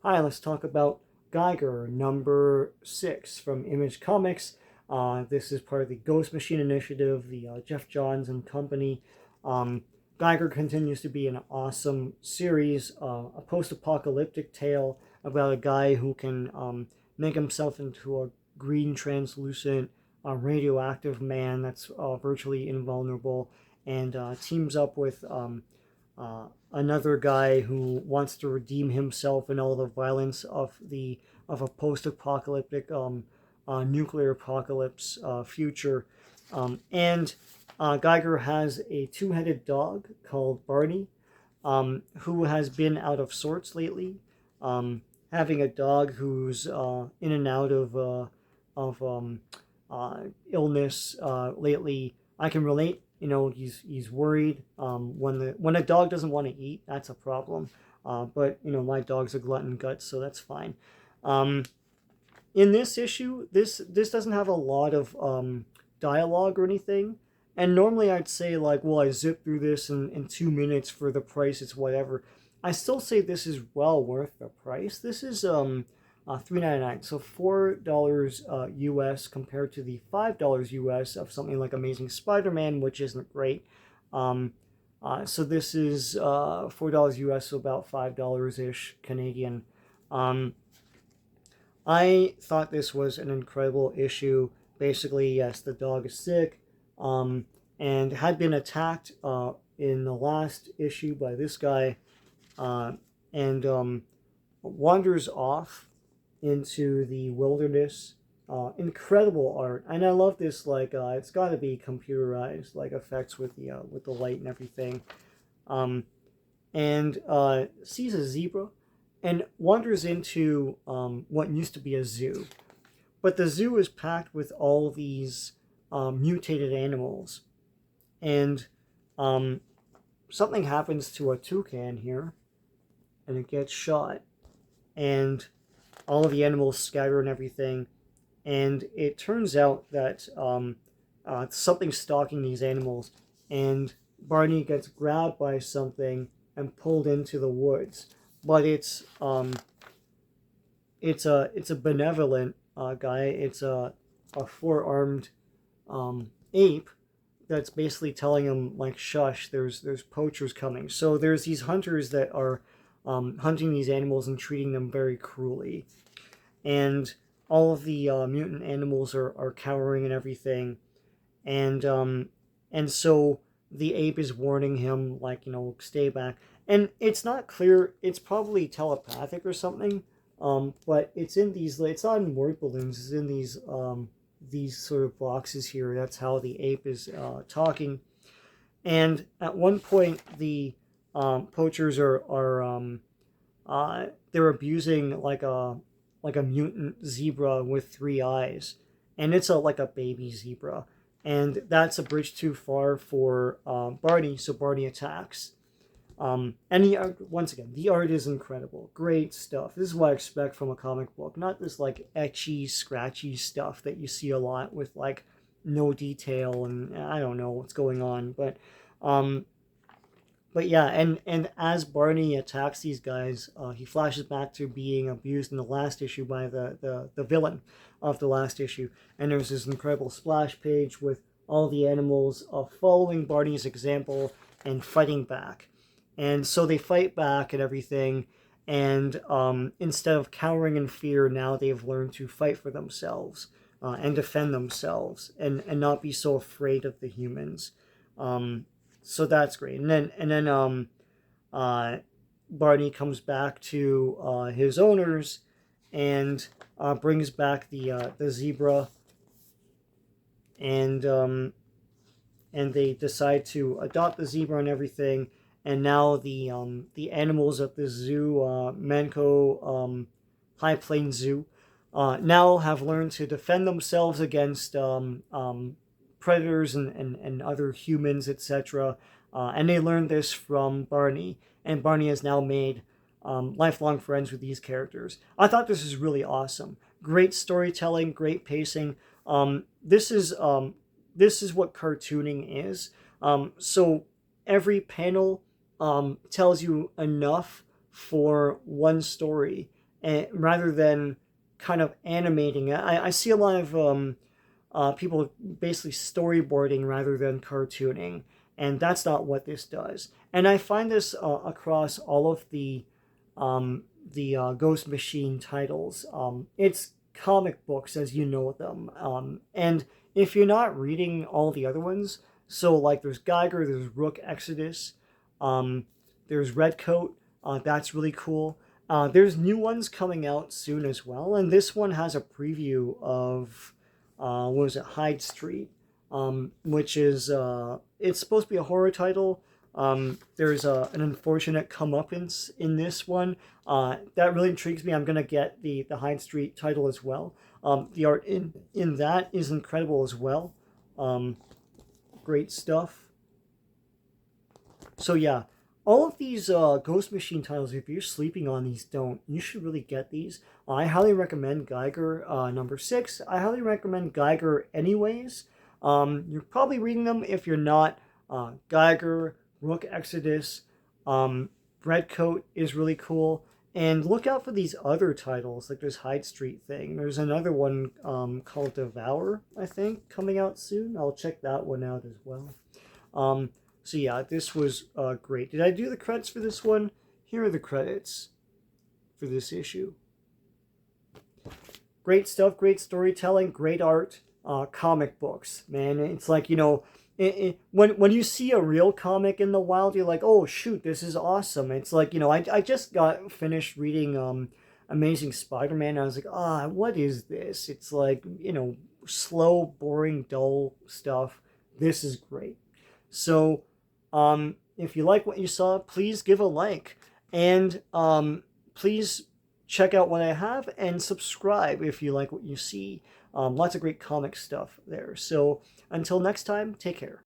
Hi, let's talk about Geiger, number 6 from Image Comics. This is part of the Ghost Machine Initiative, the Jeff Johns and company. Um, Geiger continues to be an awesome series, a post-apocalyptic tale about a guy who can make himself into a green, translucent, radioactive man that's virtually invulnerable, and teams up with another guy who wants to redeem himself in all the violence of a post-apocalyptic nuclear apocalypse future. And Geiger has a two-headed dog called Barney, who has been out of sorts lately. Having a dog who's in and out of uh, illness lately, I can relate. He's worried. When a dog doesn't want to eat, that's a problem. But my dog's a glutton guts, so that's fine. Um, in this issue, this doesn't have a lot of dialogue or anything. And normally I'd say like, well, I zip through this in 2 minutes for the price. It's whatever. I still say this is well worth the price. This is $3.99, so $4 US compared to the $5 US of something like Amazing Spider-Man, which isn't great. So this is $4 US, so about $5 ish Canadian. Um, I thought this was an incredible issue. Basically, yes, the dog is sick, and had been attacked in the last issue by this guy, uh, and wanders off into the wilderness. Incredible art, and I love this. Like, it's got to be computerized, like effects with the light and everything. Um, and sees a zebra, and wanders into what used to be a zoo. But the zoo is packed with all these mutated animals, and um, something happens to a toucan here, and it gets shot, and all of the animals scatter and everything. And it turns out that something's stalking these animals, and Barney gets grabbed by something and pulled into the woods. But it's a benevolent guy. It's a four-armed ape that's basically telling him like, shush, there's poachers coming. So there's these hunters that are hunting these animals and treating them very cruelly, and all of the mutant animals are cowering and everything, and so the ape is warning him like, stay back. And it's not clear, it's probably telepathic or something, but it's not in word balloons, it's in these sort of boxes here. That's how the ape is talking. And at one point the poachers they're abusing like a mutant zebra with three eyes, and it's like a baby zebra, and that's a bridge too far for Barney. So Barney attacks. And once again, the art is incredible, great stuff. This is what I expect from a comic book, not this like etchy, scratchy stuff that you see a lot with like no detail and I don't know what's going on, um, but yeah, and as Barney attacks these guys, he flashes back to being abused in the last issue by the villain of the last issue. And there's this incredible splash page with all the animals following Barney's example and fighting back. And so they fight back and everything. And instead of cowering in fear, now they've learned to fight for themselves and defend themselves, and not be so afraid of the humans. So that's great. And then uh, Barney comes back to his owners, and brings back the zebra, and they decide to adopt the zebra and everything. And now the animals at the zoo, Manco High Plains Zoo, now have learned to defend themselves against predators and other humans, etc. And they learned this from Barney, and Barney has now made lifelong friends with these characters. I thought this was really awesome. Great storytelling, great pacing. This is what cartooning is. So every panel tells you enough for one story, and rather than kind of animating it. I see a lot of people basically storyboarding rather than cartooning, and that's not what this does. And I find this across all of the Ghost Machine titles. It's comic books as you know them, and if you're not reading all the other ones, so like there's Geiger, there's Rook Exodus, um, there's Redcoat. That's really cool. There's new ones coming out soon as well, and this one has a preview of what was it, Hyde Street, which is it's supposed to be a horror title. There's an unfortunate comeuppance in this one that really intrigues me. I'm gonna get the Hyde Street title as well. The art in that is incredible as well. Great stuff. So yeah, all of these Ghost Machine titles, if you're sleeping on these, you should really get these. I highly recommend Geiger number 6. I highly recommend Geiger anyways. You're probably reading them if you're not. Geiger, Rook Exodus, Redcoat is really cool. And look out for these other titles, like there's Hyde Street thing. There's another one called Devour, I think, coming out soon. I'll check that one out as well. So yeah, this was great. Did I do the credits for this one? Here are the credits for this issue. Great stuff, great storytelling, great art, comic books. Man, it's like, you know, when you see a real comic in the wild, you're like, oh shoot, this is awesome. It's like, you know, I just got finished reading Amazing Spider-Man. I was like, what is this? It's like, you know, slow, boring, dull stuff. This is great. So if you like what you saw, please give a like, and please check out what I have and subscribe if you like what you see. Lots of great comic stuff there. So until next time, take care.